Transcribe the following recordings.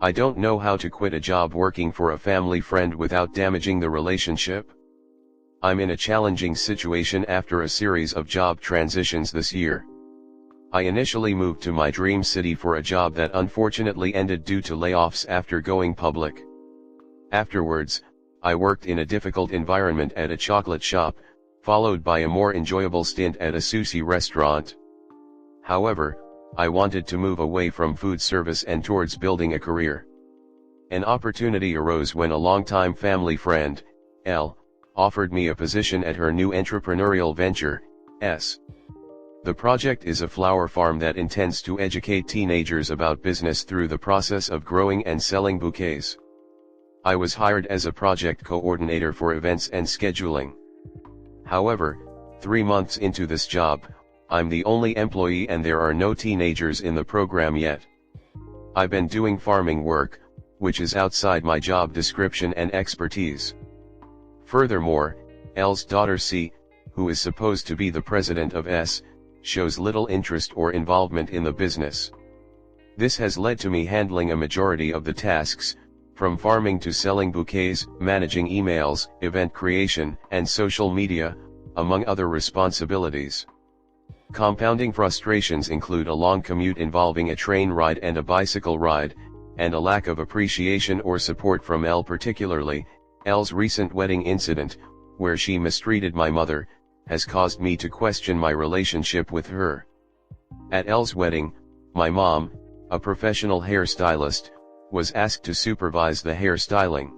I don't know how to quit a job working for a family friend without damaging the relationship. I'm in a challenging situation after a series of job transitions this year. I initially moved to my dream city for a job that unfortunately ended due to layoffs after going public. Afterwards, I worked in a difficult environment at a chocolate shop, followed by a more enjoyable stint at a sushi restaurant. However, I wanted to move away from food service and towards building a career. An opportunity arose when a longtime family friend, L, offered me a position at her new entrepreneurial venture, S. The project is a flower farm that intends to educate teenagers about business through the process of growing and selling bouquets. I was hired as a project coordinator for events and scheduling. However, 3 months into this job, I'm the only employee and there are no teenagers in the program yet. I've been doing farming work, which is outside my job description and expertise. Furthermore, L's daughter C, who is supposed to be the president of S, shows little interest or involvement in the business. This has led to me handling a majority of the tasks, from farming to selling bouquets, managing emails, event creation, and social media, among other responsibilities. Compounding frustrations include a long commute involving a train ride and a bicycle ride, and a lack of appreciation or support from L. Particularly, L's recent wedding incident, where she mistreated my mother, has caused me to question my relationship with her. At L's wedding, my mom, a professional hairstylist, was asked to supervise the hairstyling.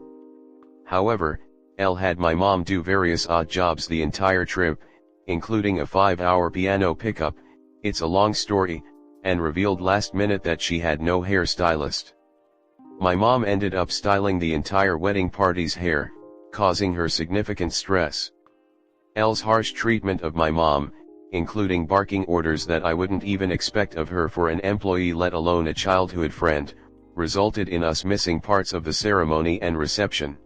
However, L had my mom do various odd jobs the entire trip, including a 5-hour piano pickup. It's a long story, and revealed last minute that she had no hairstylist. My mom ended up styling the entire wedding party's hair, causing her significant stress. L's harsh treatment of my mom, including barking orders that I wouldn't even expect of her for an employee let alone a childhood friend, resulted in us missing parts of the ceremony and reception.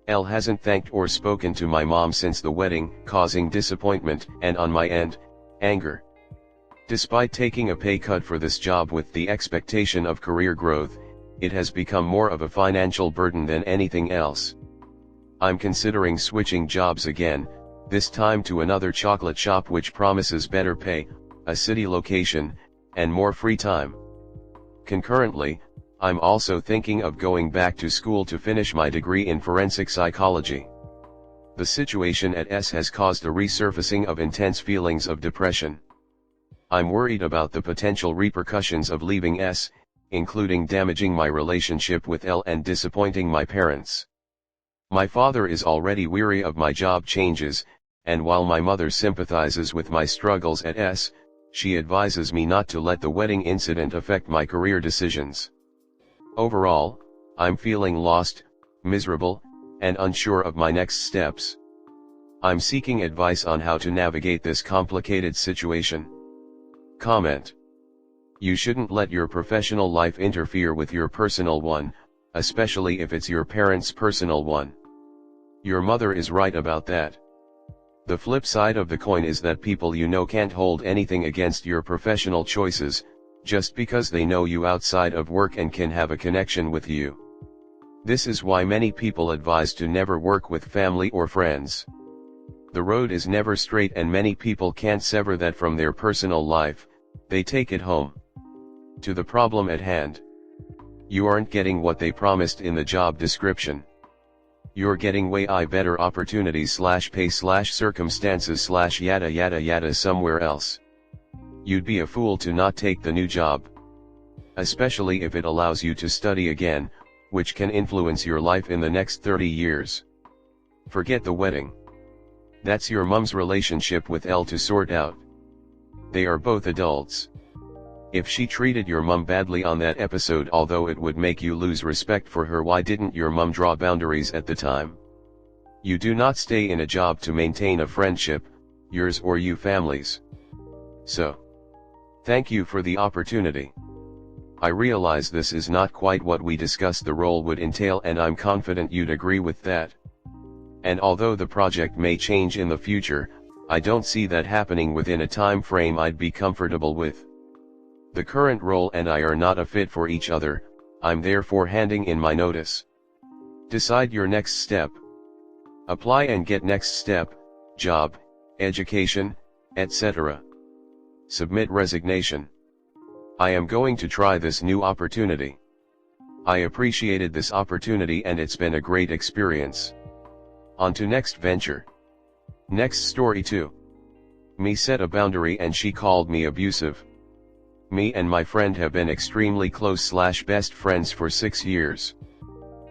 L hasn't thanked or spoken to my mom since the wedding, causing disappointment and, on my end, anger. Despite taking a pay cut for this job with the expectation of career growth, it has become more of a financial burden than anything else. I'm considering switching jobs again, this time to another chocolate shop which promises better pay, a city location, and more free time. Concurrently, I'm also thinking of going back to school to finish my degree in forensic psychology. The situation at S has caused a resurfacing of intense feelings of depression. I'm worried about the potential repercussions of leaving S, including damaging my relationship with L and disappointing my parents. My father is already weary of my job changes, and while my mother sympathizes with my struggles at S, she advises me not to let the wedding incident affect my career decisions. Overall, I'm feeling lost, miserable, and unsure of my next steps. I'm seeking advice on how to navigate this complicated situation. Comment. You shouldn't let your professional life interfere with your personal one, especially if it's your parents' personal one. Your mother is right about that. The flip side of the coin is that people you know can't hold anything against your professional choices, just because they know you outside of work and can have a connection with you. This is why many people advise to never work with family or friends. The road is never straight and many people can't sever that from their personal life, they take it home. To the problem at hand. You aren't getting what they promised in the job description. You're getting way better opportunities /pay /circumstances /yada yada yada somewhere else. You'd be a fool to not take the new job. Especially if it allows you to study again, which can influence your life in the next 30 years. Forget the wedding. That's your mom's relationship with L to sort out. They are both adults. If she treated your mom badly on that episode, although it would make you lose respect for her, why didn't your mom draw boundaries at the time? You do not stay in a job to maintain a friendship, yours or you family's. So, thank you for the opportunity. I realize this is not quite what we discussed the role would entail, and I'm confident you'd agree with that. And although the project may change in the future, I don't see that happening within a time frame I'd be comfortable with. The current role and I are not a fit for each other. I'm therefore handing in my notice. Decide your next step. Apply and get next step, job, education, etc. Submit resignation. I am going to try this new opportunity. I appreciated this opportunity and it's been a great experience. On to next venture. Next story 2. Me set a boundary and she called me abusive. Me and my friend have been extremely close/best friends for 6 years.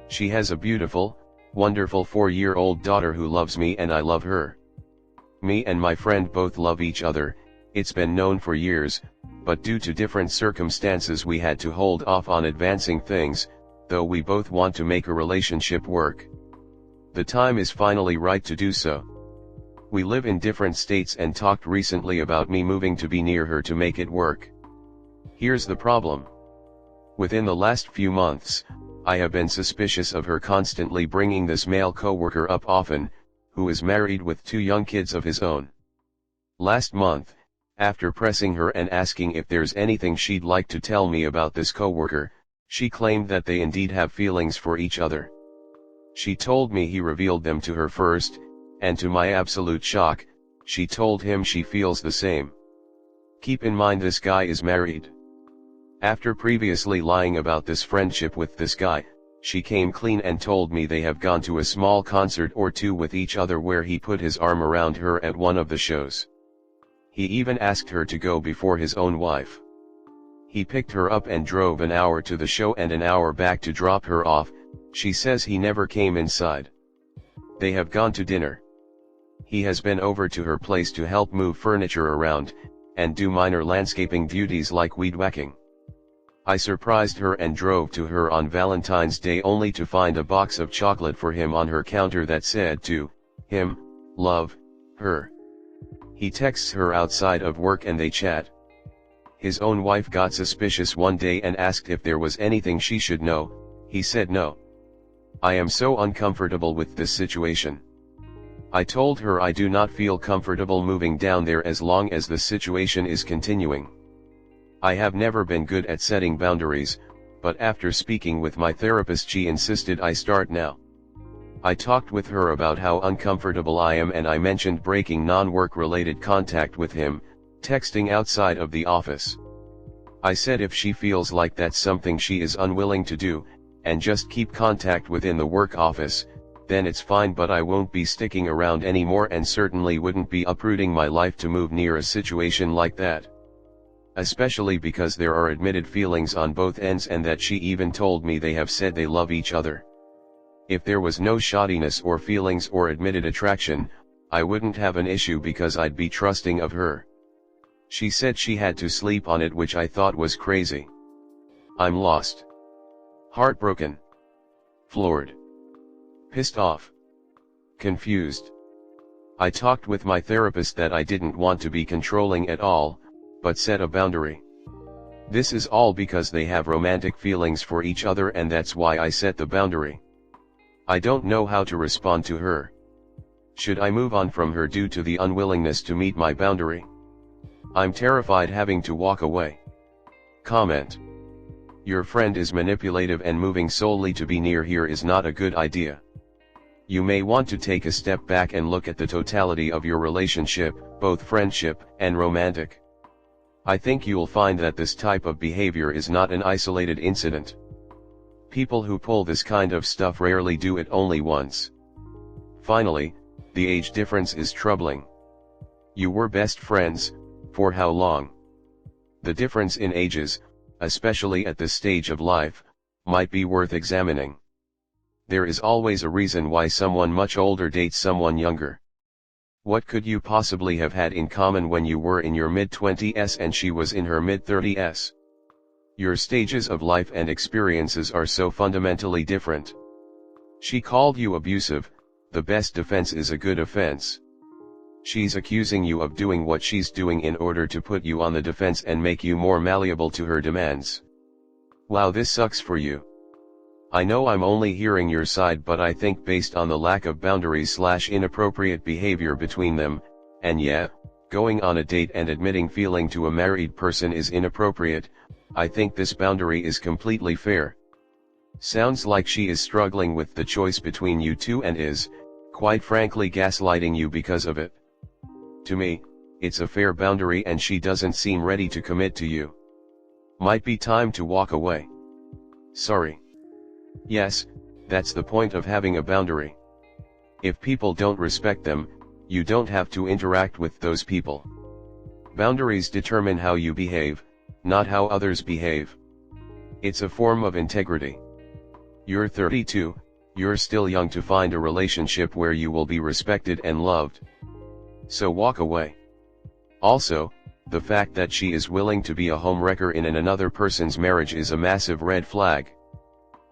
She has a beautiful, wonderful 4-year-old daughter who loves me and I love her. Me and my friend both love each other, it's been known for years, but due to different circumstances we had to hold off on advancing things, though we both want to make a relationship work. The time is finally right to do so. We live in different states and talked recently about me moving to be near her to make it work. Here's the problem. Within the last few months, I have been suspicious of her constantly bringing this male coworker up often, who is married with 2 young kids of his own. Last month, after pressing her and asking if there's anything she'd like to tell me about this coworker, she claimed that they indeed have feelings for each other. She told me he revealed them to her first, and to my absolute shock, she told him she feels the same. Keep in mind this guy is married. After previously lying about this friendship with this guy, she came clean and told me they have gone to a small concert or 2 with each other where he put his arm around her at one of the shows. He even asked her to go before his own wife. He picked her up and drove an hour to the show and an hour back to drop her off. She says he never came inside. They have gone to dinner. He has been over to her place to help move furniture around, and do minor landscaping duties like weed whacking. I surprised her and drove to her on Valentine's Day only to find a box of chocolate for him on her counter that said to him, "Love, her." He texts her outside of work and they chat. His own wife got suspicious one day and asked if there was anything she should know. He said no. I am so uncomfortable with this situation. I told her I do not feel comfortable moving down there as long as the situation is continuing. I have never been good at setting boundaries, but after speaking with my therapist she insisted I start now. I talked with her about how uncomfortable I am and I mentioned breaking non-work related contact with him, texting outside of the office. I said if she feels like that's something she is unwilling to do, and just keep contact within the work office, then it's fine, but I won't be sticking around anymore and certainly wouldn't be uprooting my life to move near a situation like that. Especially because there are admitted feelings on both ends and that she even told me they have said they love each other. If there was no shoddiness or feelings or admitted attraction, I wouldn't have an issue because I'd be trusting of her. She said she had to sleep on it, which I thought was crazy. I'm lost. Heartbroken. Floored. Pissed off. Confused. I talked with my therapist that I didn't want to be controlling at all, but set a boundary. This is all because they have romantic feelings for each other and that's why I set the boundary. I don't know how to respond to her. Should I move on from her due to the unwillingness to meet my boundary? I'm terrified having to walk away. Comment. Your friend is manipulative and moving solely to be near here is not a good idea. You may want to take a step back and look at the totality of your relationship, both friendship and romantic. I think you'll find that this type of behavior is not an isolated incident. People who pull this kind of stuff rarely do it only once. Finally, the age difference is troubling. You were best friends, for how long? The difference in ages, especially at this stage of life, might be worth examining. There is always a reason why someone much older dates someone younger. What could you possibly have had in common when you were in your mid-20s and she was in her mid-30s? Your stages of life and experiences are so fundamentally different. She called you abusive. The best defense is a good offense. She's accusing you of doing what she's doing in order to put you on the defense and make you more malleable to her demands. Wow, this sucks for you. I know I'm only hearing your side, but I think based on the lack of boundaries/inappropriate behavior between them, and yeah, going on a date and admitting feeling to a married person is inappropriate, I think this boundary is completely fair. Sounds like she is struggling with the choice between you two and is, quite frankly, gaslighting you because of it. To me, it's a fair boundary and she doesn't seem ready to commit to you. Might be time to walk away. Sorry. Yes, that's the point of having a boundary. If people don't respect them, you don't have to interact with those people. Boundaries determine how you behave, not how others behave. It's a form of integrity. You're 32, you're still young to find a relationship where you will be respected and loved. So walk away. Also, the fact that she is willing to be a homewrecker in another person's marriage is a massive red flag.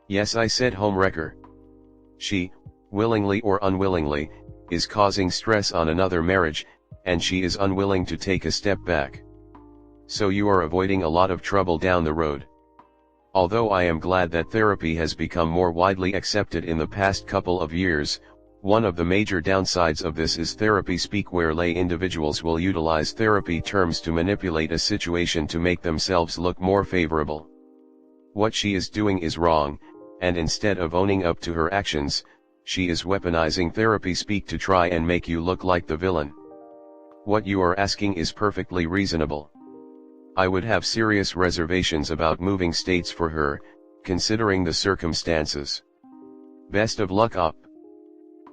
Yes, I said homewrecker. She, willingly or unwillingly, is causing stress on another marriage, and she is unwilling to take a step back. So you are avoiding a lot of trouble down the road. Although I am glad that therapy has become more widely accepted in the past couple of years, one of the major downsides of this is therapy speak, where lay individuals will utilize therapy terms to manipulate a situation to make themselves look more favorable. What she is doing is wrong, and instead of owning up to her actions, she is weaponizing therapy speak to try and make you look like the villain. What you are asking is perfectly reasonable. I would have serious reservations about moving states for her, considering the circumstances. Best of luck, op.